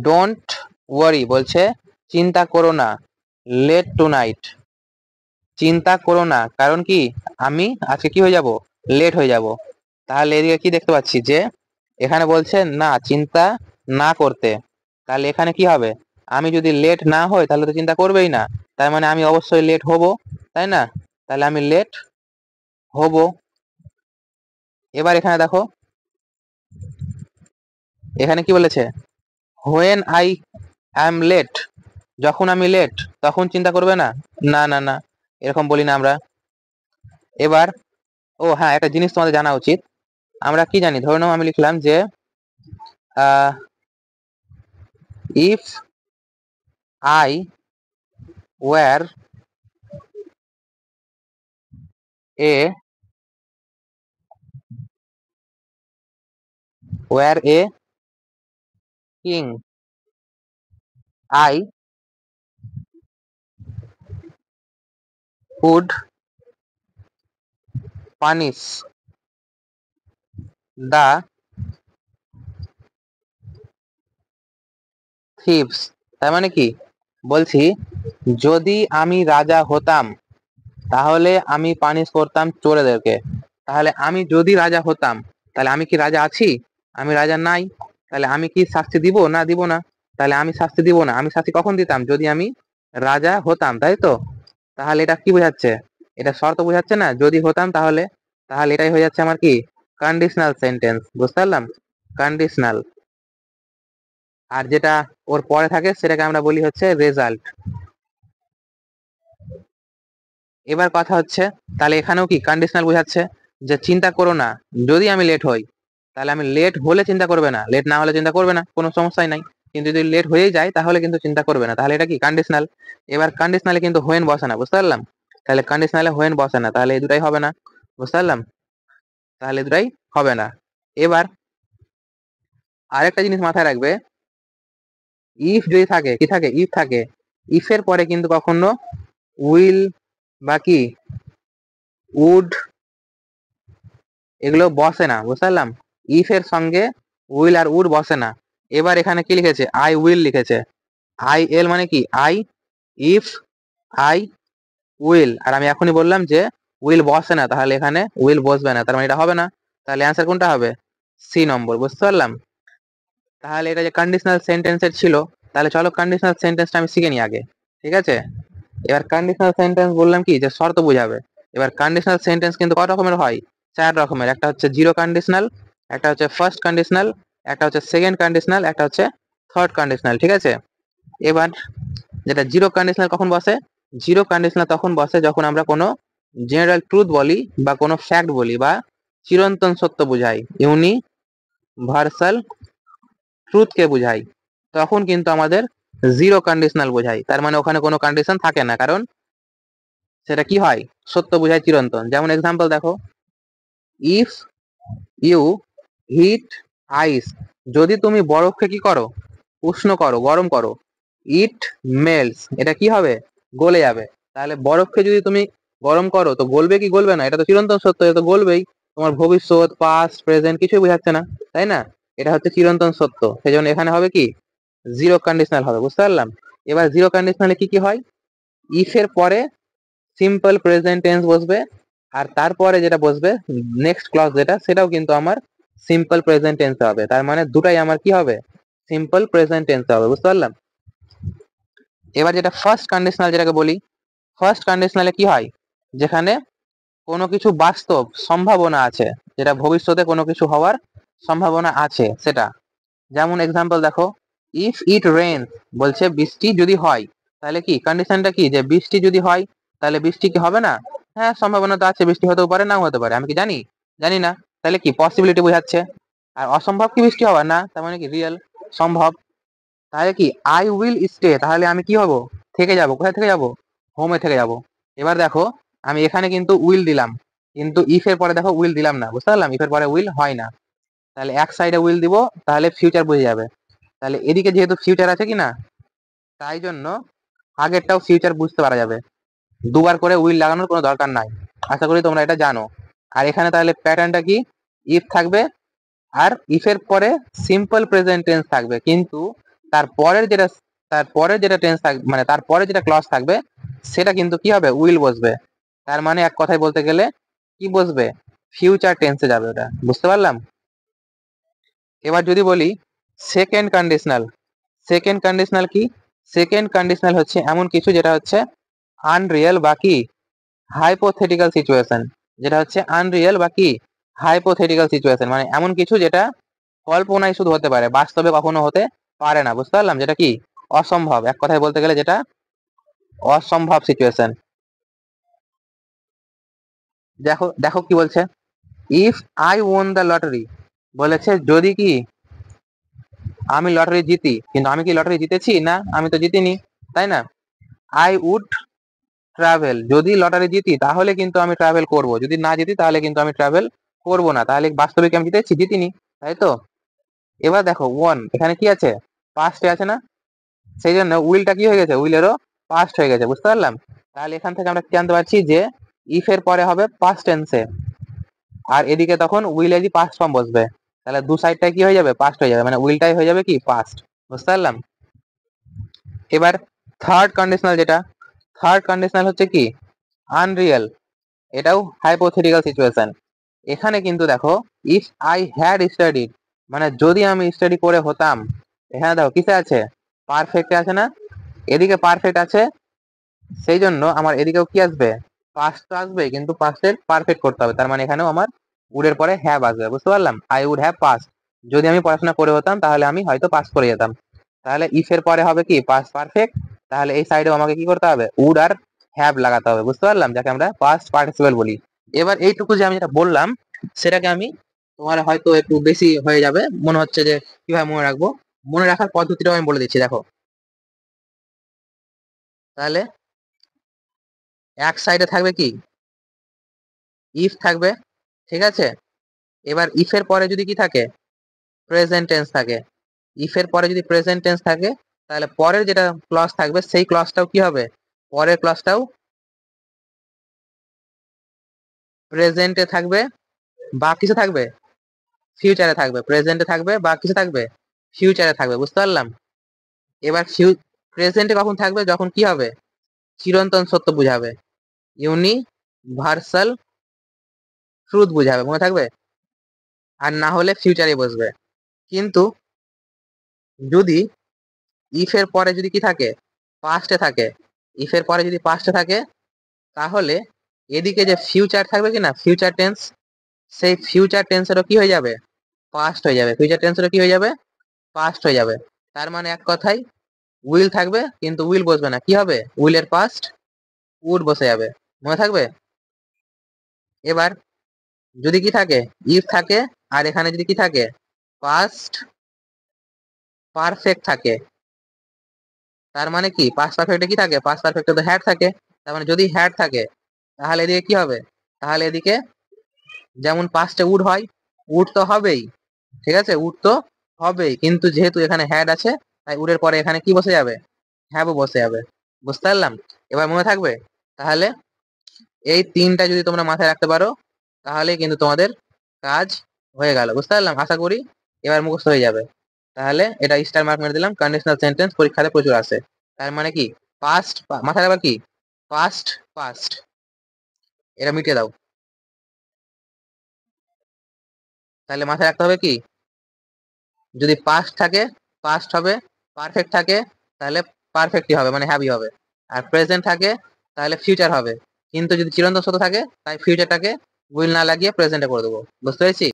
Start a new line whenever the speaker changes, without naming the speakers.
Don't worry বলছে চিন্তা করো না, লেট টু নাইট, চিন্তা করো না কারণ কি আমি আজকে কি হয়ে যাব, লেট হয়ে যাব। তাহলে এদিকে কি দেখতে পাচ্ছি যে এখানে বলছে না চিন্তা না করতে, তাহলে এখানে কি হবে, আমি যদি লেট না হই তাহলে তো চিন্তা করবেই না, তার মানে আমি অবশ্যই লেট হব, তাই না? তাহলে আমি লেট হব। এবার এখানে দেখো এখানে কি বলেছে, হোয়েন আই অ্যাম লেট, যখন আমি লেট তখন চিন্তা করবে না, না না না, এরকম বলি না আমরা। এবার ও হ্যাঁ, একটা জিনিস তোমাদের জানা উচিত, আমরা কি জানি, ধরে নাও আমি লিখলাম যে if I were a were a king I would punish the thieves. তার মানে কি বলছি, যদি আমি রাজা হতাম তাহলে আমি পানিশ করতাম চোরেদেরকে। তাহলে আমি যদি রাজা হতাম, তাহলে আমি কি রাজা আছি? আমি রাজা নাই, তাহলে আমি কি শাস্তি দিব না দিব না? তাহলে আমি শাস্তি দিব না, আমি শাস্তি কখন দিতাম, যদি আমি রাজা হতাম, তাই তো? তাহলে এটা কি বোঝাচ্ছে, এটা শর্ত বোঝাচ্ছে না, যদি হতাম তাহলে, তাহলে এটাই হয়ে যাচ্ছে আমার কি, কন্ডিশনাল সেন্টেন্স, বুঝতে পারলাম, কন্ডিশনাল। আর যেটা ওর পরে থাকে সেটাকে আমরা বলি হচ্ছে রেজাল্ট। এবার কথা হচ্ছে, তাহলে এখানেও কি কন্ডিশনাল বোঝাচ্ছে, যে চিন্তা করো না যদি আমি লেট হই, তাহলে আমি লেট হলে চিন্তা করবে না, লেট না হলে চিন্তা করবে না, কোনো সমস্যাই নাই। কিন্তু যদি লেট হয়েই যায় তাহলে কিন্তু চিন্তা করবে না, তাহলে এটা কি কন্ডিশনাল। এবার কন্ডিশনালে কিন্তু হোয়েন বসে না, বুঝতে পারলাম, তাহলে কন্ডিশনালে হোয়েন বসে না, তাহলে এই দুটাই হবে না, বুঝতে পারলাম, তাহলে এই দুটাই হবে না। এবার আরেকটা জিনিস মাথায় রাখবে, ইফ যদি থাকে, কি থাকে, ইফ থাকে, ইফের পরে কিন্তু কখনো উইল বা কি উড এগুলো বসে না, বুঝতে পারলাম, ইফ এর সঙ্গে উইল আর উড বসে না। এবার এখানে কি লিখেছে, আই উইল লিখেছে, আই এল মানে কি আই, ইফ আই উইল, আর আমি এখনই বললাম যে উইল বসে না, তাহলে এখানে উইল বসবে না, তার মানে এটা হবে না। তাহলে অ্যান্সার কোনটা হবে, সি নম্বর, বুঝতে পারলাম। তাহলে এটা যে কন্ডিশনাল সেন্টেন্সের ছিল, তাহলে চলো কন্ডিশনাল সেন্টেন্সটা আমি শিখে নিই আগে, ঠিক আছে? এবার কন্ডিশনাল সেন্টেন্স বললাম কি, যে শর্ত বোঝাবে। এবার কন্ডিশনাল সেন্টেন্স কিন্তু কত রকমের হয়, 4 রকমের, একটা হচ্ছে জিরো কন্ডিশনাল, একটা হচ্ছে ফার্স্ট কন্ডিশনাল, একটা হচ্ছে সেকেন্ড কন্ডিশনাল, একটা হচ্ছে থার্ড কন্ডিশনাল, ঠিক আছে? এবার যেটা জিরো কন্ডিশনাল কখন বসে, জিরো কন্ডিশনাল তখন বসে যখন আমরা কোনো জেনারেল ট্রুথ বলি বা কোনো ফ্যাক্ট বলি বা চিরন্তন সত্য বুঝাই, ইউনিভার্সাল ট্রুথকে বুঝাই, তখন কিন্তু আমাদের জিরো কন্ডিশনাল বোঝাই। তার মানে ওখানে কোনো কন্ডিশন থাকে না, কারণ সেটা কি হয়, সত্য বোঝায় চিরন্তন। যেমন এক্সাম্পল দেখো, ইফ ইউ হিট আইস, যদি তুমি বরফকে কি করো, উষ্ণ করো, গরম করো, ইট মেল্টস, এটা কি হবে, গলে যাবে। তাহলে বরফকে যদি তুমি গরম করো তো গলবে কি গলবে না, এটা তো চিরন্তন সত্য, এটা তো গলবেই। তোমার ভবিষ্যৎ পাস্ট প্রেজেন্ট কিছুই বোঝাচ্ছে না, তাই না? এটা হচ্ছে চিরন্তন সত্য, সেই জন্য এখানে হবে কি, জিরো কন্ডিশনাল হবে, বুঝতে পারলাম। এবার জিরো কন্ডিশনালে কি কি হয়, ইফ এর পরে সিম্পল প্রেজেন্ট টেন্স বসবে, আর তারপরে যেটা বসবে নেক্সট ক্লজ যেটা, সেটাও কিন্তু আমার সিম্পল প্রেজেন্ট টেন্স হবে, তার মানে দুটাই আমার কি হবে, সিম্পল প্রেজেন্ট টেন্স হবে, বুঝতে পারলাম। এবার যেটা ফার্স্ট কন্ডিশনাল যেটাকে বলি, ফার্স্ট কন্ডিশনালে কি হয়, যেখানে কোনো কিছু বাস্তব সম্ভাবনা আছে, যেটা ভবিষ্যতে কোনো কিছু হওয়ার সম্ভাবনা আছে সেটা। যেমন এক্সাম্পল দেখো, ইফ ইট রেন বলছে বৃষ্টি যদি হয়, তাহলে কি কন্ডিশনটা কি, যে বৃষ্টি যদি হয় তাহলে বৃষ্টি কি হবে না, হ্যাঁ সম্ভাবনা তো আছে, বৃষ্টি হতেও পারে নাও হতে পারে, আমি কি জানি, জানি না, তাহলে কি পসিবিলিটি বোঝাচ্ছে। আর অসম্ভব কি বৃষ্টি হওয়ার না, তার মানে কি রিয়েল, সম্ভব। তাহলে কি আই উইল স্টে, তাহলে আমি কি হব, থেকে যাব, কোথায় থেকে যাব, হোমে থেকে যাব। এবার দেখো আমি এখানে কিন্তু উইল দিলাম, কিন্তু ইফ এর পরে দেখো উইল দিলাম না, বুঝতে পারলাম, ইফ এর পরে উইল হয় না, তাহলে এক সাইডে উইল দিব, তাহলে ফিউচার বুঝে যাবে। তাহলে এদিকে যেহেতু ফিউচার আছে কি না, তাই জন্য আগেরটাও ফিউচার বুঝতে পারা যাবে, দুবার করে উইল লাগানোর কোনো দরকার নাই। আশা করি তোমরা এটা জানো। আর এখানে তাহলে প্যাটার্নটা কি, ইফ থাকবে আর ইফের পরে সিম্পল প্রেজেন্ট টেন্স থাকবে, কিন্তু তারপরের যেটা তারপরের যেটা টেন্স থাকবে, মানে তারপরে যেটা ক্লজ থাকবে সেটা কিন্তু কি হবে, উইল বসবে। তার মানে এক কথায় বলতে গেলে কি বসবে, ফিউচার টেন্সে যাবে ওটা। বুঝতে পারলাম? এবার যদি বলি সেকেন্ড কন্ডিশনাল, সেকেন্ড কন্ডিশনাল কি? সেকেন্ড কন্ডিশনাল হচ্ছে এমন কিছু যেটা হচ্ছে আনরিয়েল বা কি হাইপোথেটিক্যাল সিচুয়েশন, যেটা হচ্ছে আনরিয়েল বা কি হাইপোথেটিক্যাল সিচুয়েশন, মানে এমন কিছু যেটা কল্পনায় শুধু হতে পারে, বাস্তবে কখনো হতে পারে না। বুঝতে পারলাম? যেটা কি অসম্ভব, এক কথায় বলতে গেলে যেটা অসম্ভব সিচুয়েশন। দেখো দেখো কি বলছে, if I won the lottery, বলেছে যদি কি আমি লটারি জিতি, কিন্তু আমি কি লটারি জিতেছি? না, আমি তো জিতিনি, তাই না? আই উড ট্রাভেল, যদি লটারি জিতি তাহলে কিন্তু আমি ট্রাভেল করব, যদি না জিতি তাহলে কিন্তু আমি ট্রাভেল করব না। তাহলে বাস্তবে কি আমি জিতেছি? জিতিনি, তাই তো? এবার দেখো ওয়ান, এখানে কি আছে, পাস্টে আছে না, সেই জন্য উইলটা কি হয়ে গেছে, উইলেরও পাস্ট হয়ে গেছে। বুঝতে পারলাম? তাহলে এখান থেকে আমরা কি জানতে পারছি যে ইফ এর পরে হবে পাস্ট টেন্সে, আর এদিকে তখন উইলেরই পাস্ট ফর্ম বসবে। তাহলে দু সাইডটাই কি হয়ে যাবে, পাস্ট হয়ে যাবে, মানে উইলটাই হয়ে যাবে কি পাস্ট। বুঝতে পারলাম? এবার থার্ড কন্ডিশনাল, যেটা থার্ড কন্ডিশনাল হচ্ছে কি আনরিয়েল, এটাও হাইপোথেটিক্যাল সিচুয়েশন। এখানে কিন্তু দেখো ইফ আই হ্যাড স্টাডিড, মানে যদি আমি স্টাডি করে হতাম, এখানে দেখো কিসে আছে, পারফেক্টে আছে না, এদিকে পারফেক্ট আছে, সেই জন্য আমার এদিকেও কি আসবে, পাস্ট তো আসবে, কিন্তু পাস্টের পারফেক্ট করতে হবে। তার মানে এখানেও আমার উডের পরে হ্যাভ আসবে। বুঝতে পারলাম? আই উড হ্যাভ পাস্ট, যদি আমি পড়াশোনা করে হতাম তাহলে আমি হয়তো পাস করে যেতাম। তাহলে ইফ এর পরে হবে কি পাস্ট পারফেক্ট, তাহলে এই সাইডেও আমাকে কি করতে হবে, উড আর হ্যাভ লাগাতে হবে। বুঝতে পারলাম? যাকে আমরা পাস্ট পার্টিসিপল বলি। এবার এইটুকু যে আমি যেটা বললাম সেটাকে আমি, তোমার হয়তো একটু বেশি হয়ে যাবে মনে হচ্ছে যে কিভাবে মনে রাখবো, মনে রাখার পদ্ধতিটাও আমি বলে দিচ্ছি। দেখো, তাহলে এক সাইডে থাকবে কি ইফ থাকবে, ঠিক আছে? এবার ইফ এর পরে যদি কি থাকে, প্রেজেন্ট টেন্স থাকে। ইফ এর পরে যদি প্রেজেন্ট টেন্স থাকে তাহলে পরের যেটা ক্লজ থাকবে সেই ক্লজটাও কি হবে, পরের ক্লজটাও প্রেজেন্টে থাকবে বা কিছু থাকবে ফিউচারে থাকবে, প্রেজেন্টে থাকবে বা কিছু থাকবে ফিউচারে থাকবে। বুঝতে পারলাম? এবার প্রেজেন্টে কখন থাকবে, যখন কি হবে, চিরন্তন সত্য বুঝাবে, ইউনিভার্সাল ট্রুথ বুঝাবে, মনে থাকবে। আর না হলে ফিউচারে বসবে। কিন্তু যদি ইফ এর পরে যদি কি থাকে, পাস্টে থাকে, ইফ এর পরে যদি পাস্টে থাকে তাহলে এদিকে যে ফিউচার থাকবে কিনা, ফিউচার টেন্স, সেই ফিউচার টেন্সেরও কি হয়ে যাবে, পাস্ট হয়ে যাবে। ফিউচার টেন্সেরও কি হয়ে যাবে, পাস্ট হয়ে যাবে। তার মানে এক কথায় উইল থাকবে কিন্তু উইল বসবে না, কি হবে, উইলের পাস্ট উড বসে যাবে। মনে থাকবে? এবার যদি কি থাকে, ইফ থাকে, আর এখানে যদি কি থাকে, পাস্ট পারফেক্ট থাকে, তার মানে কি পাস্ট পারফেক্টে কি থাকে, পাস্ট পারফেক্টে তো হ্যাড থাকে। তার মানে যদি হ্যাড থাকে তাহলে এদিকে কি হবে, তাহলে এদিকে যেমন পাস্টে উড হয়, উড তো হবেই, ঠিক আছে, উড তো হবেই, কিন্তু যেহেতু এখানে হ্যাড আছে তাই উডের পরে এখানে কি বসে যাবে, হ্যাভও বসে যাবে। বুঝতে পারলাম? এবার মনে থাকবে? তাহলে এই তিনটা যদি তোমরা মাথায় রাখতে পারো তাহলে কিন্তু তোমাদের কাজ হয়ে গেল। বুঝতে পারলাম? আশা করি এবার মুখস্থ হয়ে যাবে। তাহলে এটা স্টার মার্ক মেরে দিলাম, কন্ডিশনাল সেন্টেন্স পরীক্ষাতে প্রচুর আসে। তার মানে কি পাস্ট, মাথায় রাখবা কি পাস্ট পাস্ট, এটা মিটিয়ে দাও। তাহলে মাথায় রাখতে হবে কি, যদি পাস্ট থাকে পাস্ট হবে, পারফেক্ট থাকে তাহলে পারফেক্টই হবে, মানে হ্যাভই হবে, আর প্রেজেন্ট থাকে তাহলে ফিউচার হবে। কিন্তু যদি চিরন্তন সত্য থাকে তাই ফিউচারটাকে উইল না লাগিয়ে প্রেজেন্টে করে দেবো। বুঝতে পেরেছি?